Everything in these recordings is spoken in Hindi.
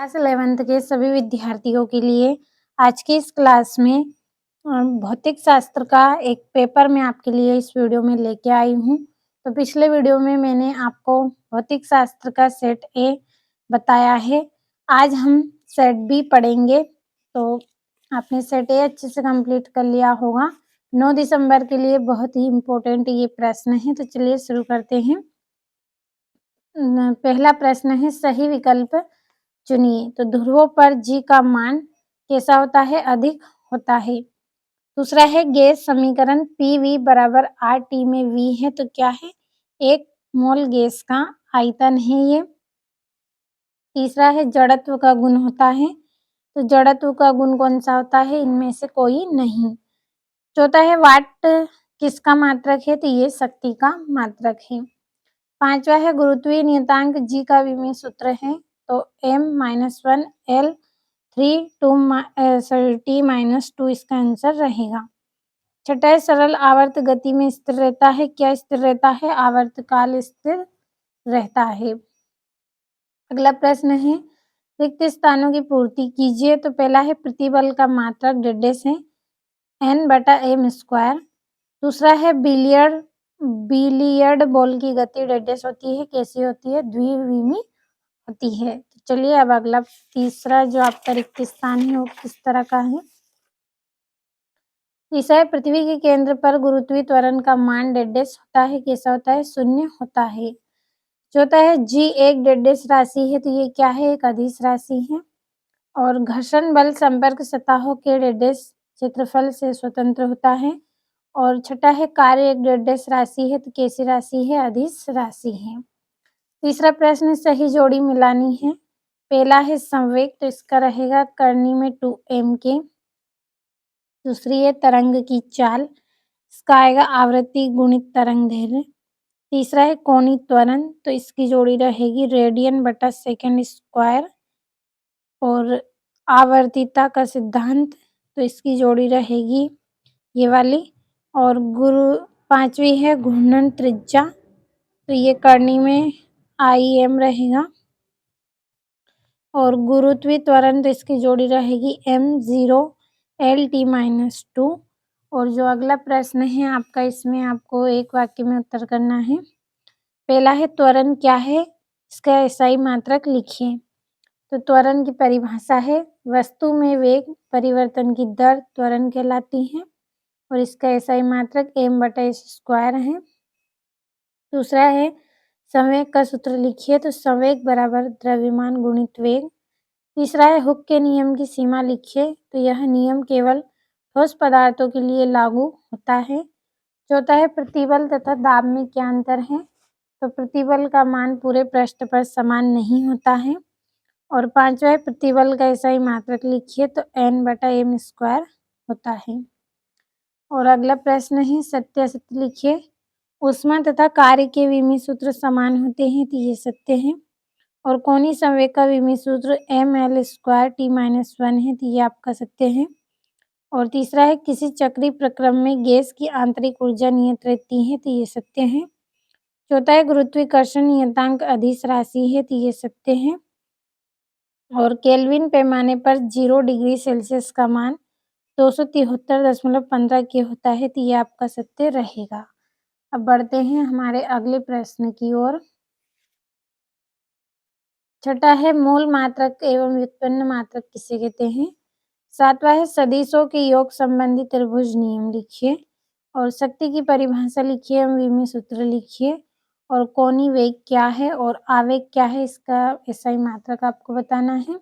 क्लास 11th के सभी विद्यार्थियों के लिए आज की इस क्लास में भौतिक शास्त्र का एक पेपर मैं आपके लिए इस वीडियो में लेके आई हूँ। तो पिछले वीडियो में मैंने आपको भौतिक शास्त्र का सेट ए बताया है। आज हम सेट बी पढ़ेंगे। तो आपने सेट ए अच्छे से कंप्लीट कर लिया होगा। 9 दिसंबर के लिए बहुत ही इम्पोर्टेंट ये प्रश्न है। तो चलिए शुरू करते हैं। पहला प्रश्न है, सही विकल्प चुनिए। तो ध्रुवों पर जी का मान कैसा होता है? अधिक होता है। दूसरा है, गैस समीकरण PV बराबर RT में V है तो क्या है? 1 मोल गैस का आयतन है ये। तीसरा है, जड़त्व का गुण होता है। तो जड़त्व का गुण कौन सा होता है? इनमें से कोई नहीं। चौथा है, वाट किसका मात्रक है? तो ये शक्ति का मात्रक है। पांचवा है, गुरुत्वीय नियतांक जी का विमीय सूत्र है। तो m-1 L 3 T-2 इसका आंसर रहेगा। छठा है, सरल आवर्त गति में स्थिर रहता है। क्या स्थिर रहता है? आवर्तकाल स्थिर रहता है। अगला प्रश्न है, रिक्त स्थानों की पूर्ति कीजिए। तो पहला है, प्रतिबल का मात्रक डेडेस है N/m²। दूसरा है, बिलियर्ड बॉल की गति डेडेस होती है। कैसी होती है? द्विविमीय होती है। तो चलिए अब अगला तीसरा जो आपका रिक्त स्थान है वो किस तरह का है? तीसरा है, पृथ्वी के केंद्र पर गुरुत्वीय त्वरण का मान डेडेस होता है। कैसा होता है? 0 होता है। चौथा है, जी एक डेडेस राशि है। तो ये क्या है? एक अदिश राशि है। और घर्षण बल संपर्क सतहों के डेडेस क्षेत्रफल से स्वतंत्र होता है। और छठा है, कार्य एक डेडेस राशि है। तो कैसी राशि है? अदिश राशि है। तीसरा प्रश्न, सही जोड़ी मिलानी है। पहला है संवेग, तो इसका रहेगा करनी में 2m के। दूसरी है तरंग की चाल, इसका आएगा आवृत्ति गुणित तरंग दैर्ध्य। तीसरा है कोणीय त्वरण, तो इसकी जोड़ी रहेगी रेडियन/सेकंड²। और आवर्तिता का सिद्धांत, तो इसकी जोड़ी रहेगी ये वाली। और पांचवी है घूर्णन त्रिज्या, तो ये करनी में IM रहेगा। और गुरुत्वीय त्वरण, तो इसकी जोड़ी रहेगी m0 LT-2। और जो अगला प्रश्न है आपका, इसमें आपको एक वाक्य में उत्तर करना है। पहला है, त्वरण क्या है? इसका SI मात्रक लिखिए। तो त्वरण की परिभाषा है, वस्तु में वेग परिवर्तन की दर त्वरण कहलाती है। और इसका SI मात्रक m/s² है। दूसरा है, संवेग का सूत्र लिखिए। तो संवेग बराबर द्रव्यमान गुणित वेग। तीसरा है, हुक के नियम की सीमा लिखिए। तो यह नियम केवल ठोस पदार्थों के लिए लागू होता है। चौथा है, प्रतिबल तथा दाब में क्या अंतर है? तो प्रतिबल का मान पूरे पृष्ठ पर समान नहीं होता है। और पांचवा है, प्रतिबल का SI मात्रक लिखिए। तो N/m² होता है। और अगला प्रश्न है, सत्य असत्य लिखिए। ऊष्मा तथा कार्य के विमीय सूत्र समान होते हैं। तो ये सत्य है। और कोणीय संवेग का विमीय सूत्र mL²T-1 है। तो ये आपका सत्य है। और तीसरा है, किसी चक्रीय प्रक्रम में गैस की आंतरिक ऊर्जा नियत रहती है। तो ये सत्य है। चौथा है, गुरुत्वाकर्षण नियतांक अदिश राशि है। तो ये सत्य है। और केल्विन पैमाने पर 0 डिग्री सेल्सियस का मान 273.15 के होता है। तो ये आपका सत्य रहेगा। अब बढ़ते हैं हमारे अगले प्रश्न की ओर। छठा है, मूल मात्रक एवं व्युत्पन्न मात्रक किसे कहते हैं? सातवां है, सदिशों के योग संबंधी त्रिभुज नियम लिखिए। और शक्ति की परिभाषा लिखिए एवं विमीय सूत्र लिखिए। और कोणीय वेग क्या है और आवेग क्या है, इसका SI मात्रक आपको बताना है।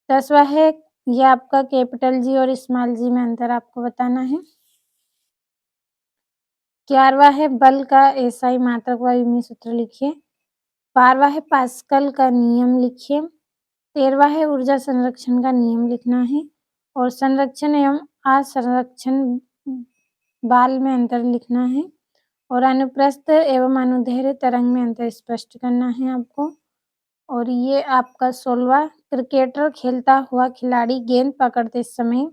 10वां है, यह आपका कैपिटल G और स्मॉल g में अंतर आपको बताना है। 11वां है, बल का SI मात्रक व विमीय सूत्र लिखिए। 12वां है, पास्कल का नियम लिखिए। 13वां है, ऊर्जा संरक्षण का नियम लिखना है। और संरक्षण एवं असंरक्षण बाल में अंतर लिखना है। और अनुप्रस्थ एवं अनुदैर्ध्य तरंग में अंतर स्पष्ट करना है आपको। और ये आपका 16वां, क्रिकेटर खेलता हुआ खिलाड़ी गेंद पकड़ते समय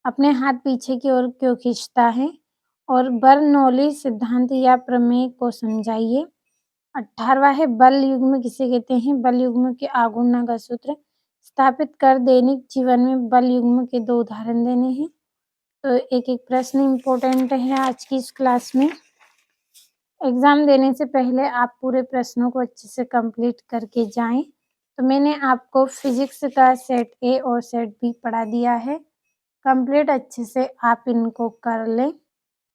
अपने हाथ पीछे की ओर क्यों खींचता है? और बर्नौली सिद्धांत या प्रमेय को समझाइए। 18वां है, बल युग्म किसे कहते हैं? बल युग्म के आघूर्ण का सूत्र स्थापित कर दैनिक जीवन में बल युग्म के 2 उदाहरण देने हैं। तो एक-एक प्रश्न इम्पोर्टेंट है आज की इस क्लास में। एग्ज़ाम देने से पहले आप पूरे प्रश्नों को अच्छे से कंप्लीट करके जाएँ। तो मैंने आपको फिज़िक्स का सेट ए और सेट बी पढ़ा दिया है। कंप्लीट अच्छे से आप इनको कर लें।